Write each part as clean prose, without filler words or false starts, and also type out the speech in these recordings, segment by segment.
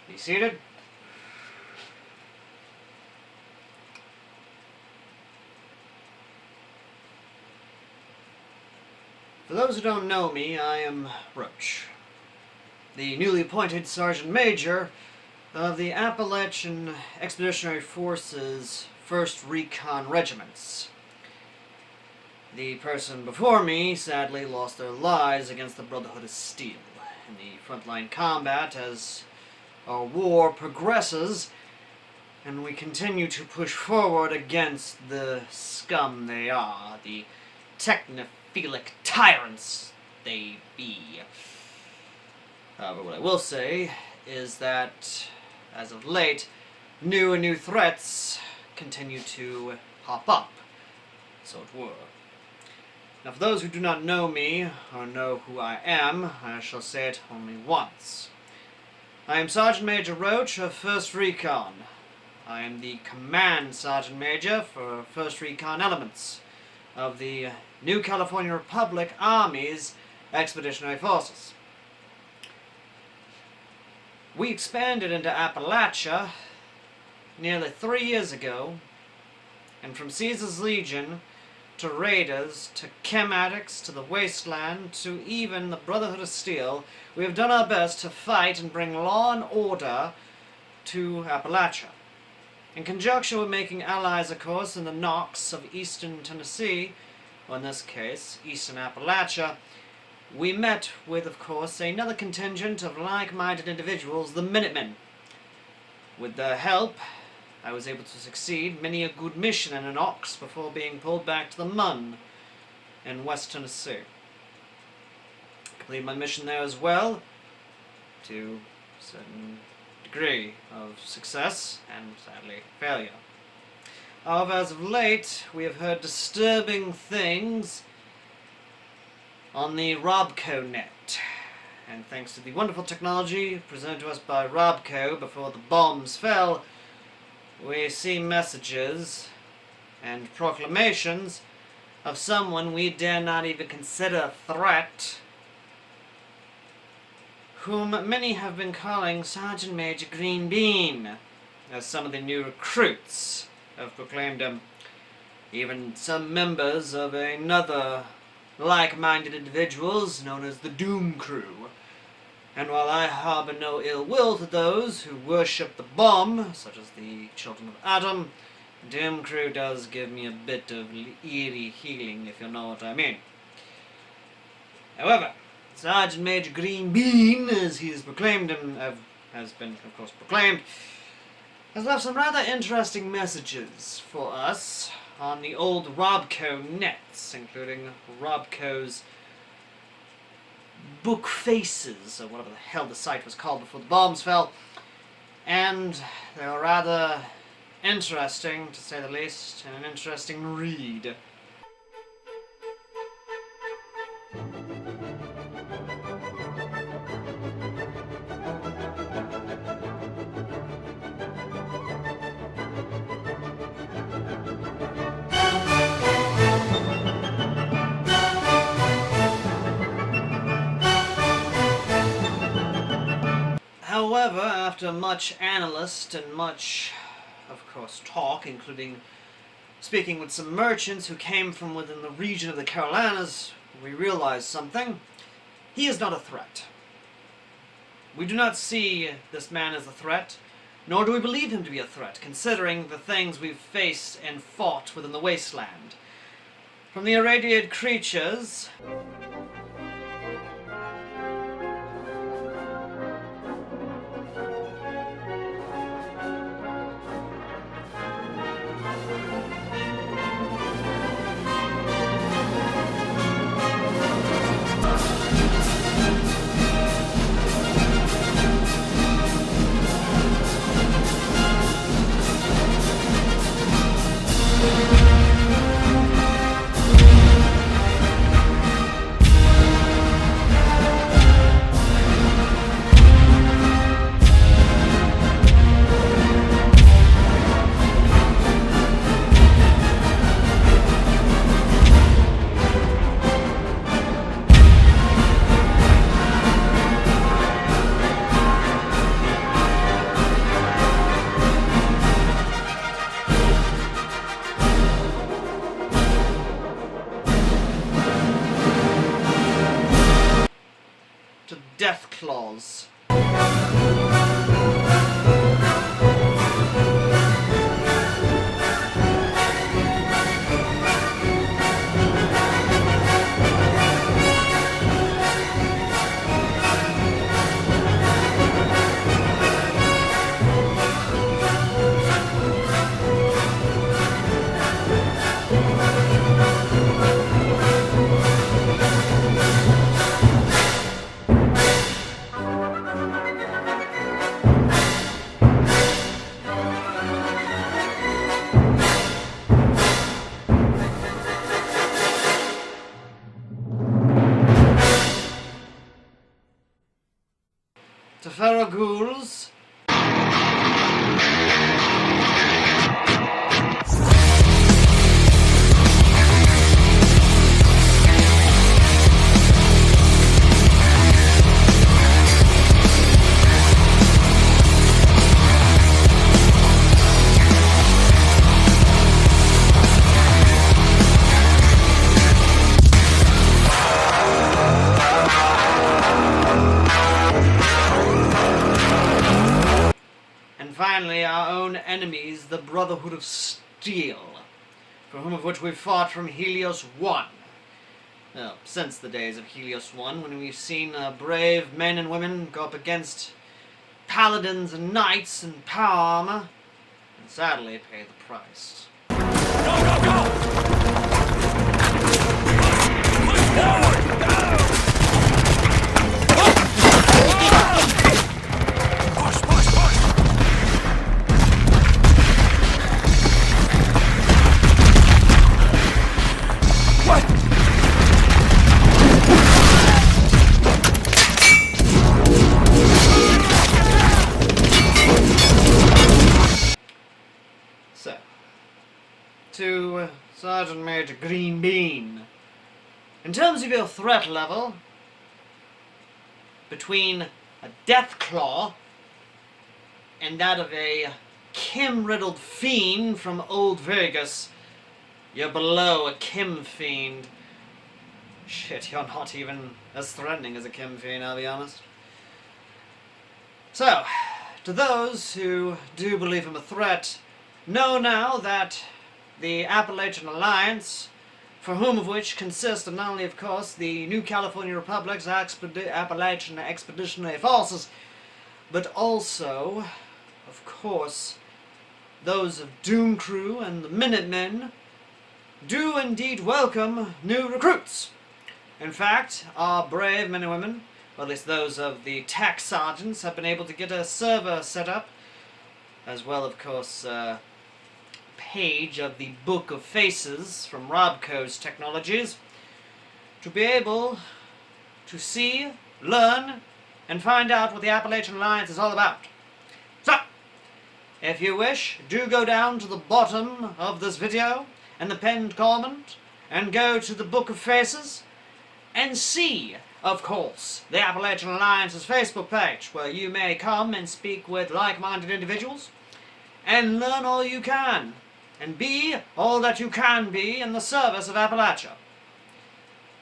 Be seated. For those who don't know me, I am Roach, the newly appointed Sergeant Major of the Appalachian Expeditionary Force's 1st Recon Regiments. The person before me sadly lost their lives against the Brotherhood of Steel in the frontline combat as our war progresses and we continue to push forward against the scum they are, the technophilic tyrants they be. However, what I will say is that, as of late, new and new threats continue to pop up, so it were. Now, for those who do not know me, or know who I am, I shall say it only once. I am Sergeant Major Roach of 1st Recon. I am the Command Sergeant Major for 1st Recon Elements of the New California Republic Army's Expeditionary Forces. We expanded into Appalachia nearly 3 years ago, and from Caesar's Legion to Raiders to Chem Addicts to the Wasteland to even the Brotherhood of Steel, we have done our best to fight and bring law and order to Appalachia. In conjunction with making allies, of course, in the Knox of eastern Tennessee, or in this case, eastern Appalachia, we met with, of course, another contingent of like-minded individuals, the Minutemen. With their help, I was able to succeed many a good mission in an Ox before being pulled back to the Mun in West Tennessee. Completed my mission there as well, to a certain degree of success and, sadly, failure. However, as of late, we have heard disturbing things on the Robco net, and thanks to the wonderful technology presented to us by Robco before the bombs fell, we see messages and proclamations of someone we dare not even consider a threat, whom many have been calling Sergeant Major Green Bean, as some of the new recruits have proclaimed him. Even some members of another like-minded individuals known as the Doom Crew. And while I harbor no ill will to those who worship the bomb, such as the Children of Adam, the Doom Crew does give me a bit of eerie healing, if you know what I mean. However, Sergeant Major Green Bean, as he has proclaimed him, has been, of course, proclaimed, has left some rather interesting messages for us on the old Robco nets, including Robco's Book Faces, or whatever the hell the site was called before the bombs fell, and they were rather interesting, to say the least, and an interesting read. However, after much analyst and much, of course, talk, including speaking with some merchants who came from within the region of the Carolinas, we realized something. He is not a threat. We do not see this man as a threat, nor do we believe him to be a threat, considering the things we've faced and fought within the wasteland. From the irradiated creatures to death claws. To fellow ghouls, finally, our own enemies, the Brotherhood of Steel, for whom of which we've fought from Helios 1. Well, since the days of Helios 1, when we've seen brave men and women go up against paladins and knights in power armor, and sadly pay the price. Go, go, go! Push forward! Push, push, push! What? So, to Sergeant Major Green Bean, in terms of your threat level, between a death claw and that of a Kim-riddled fiend from Old Vegas, you're below a Kim fiend. Shit, you're not even as threatening as a Kim fiend, I'll be honest. So, to those who do believe him a threat, know now that the Appalachian Alliance, for whom of which consist of not only, of course, the New California Republic's Appalachian Expeditionary Forces, but also, of course, those of Doom Crew and the Minutemen, do indeed welcome new recruits. In fact, our brave men and women, or at least those of the tech sergeants, have been able to get a server set up, as well, of course, page of the Book of Faces from Robco's Technologies, to be able to see, learn, and find out what the Appalachian Alliance is all about. So, if you wish, do go down to the bottom of this video and the pinned comment and go to the Book of Faces and see, of course, the Appalachian Alliance's Facebook page, where you may come and speak with like-minded individuals and learn all you can and be all that you can be in the service of Appalachia.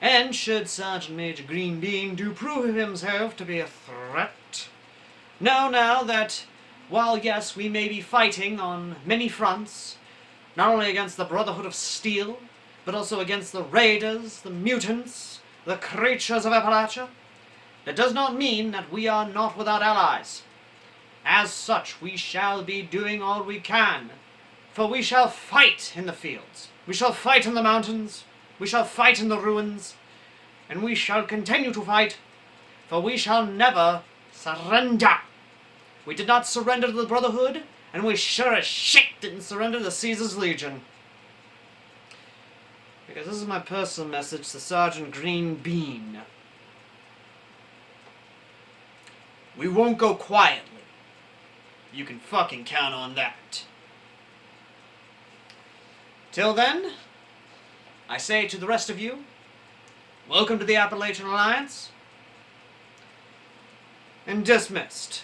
And should Sergeant Major Green Bean do prove himself to be a threat, know now that while yes, we may be fighting on many fronts, not only against the Brotherhood of Steel, but also against the raiders, the mutants, the creatures of Appalachia, that does not mean that we are not without allies. As such, we shall be doing all we can, for we shall fight in the fields, we shall fight in the mountains, we shall fight in the ruins, and we shall continue to fight, for we shall never surrender. We did not surrender to the Brotherhood, and we sure as shit didn't surrender to Caesar's Legion. Because this is my personal message to Sergeant Green Bean. We won't go quietly. You can fucking count on that. Till then, I say to the rest of you, welcome to the Appalachian Alliance, and dismissed.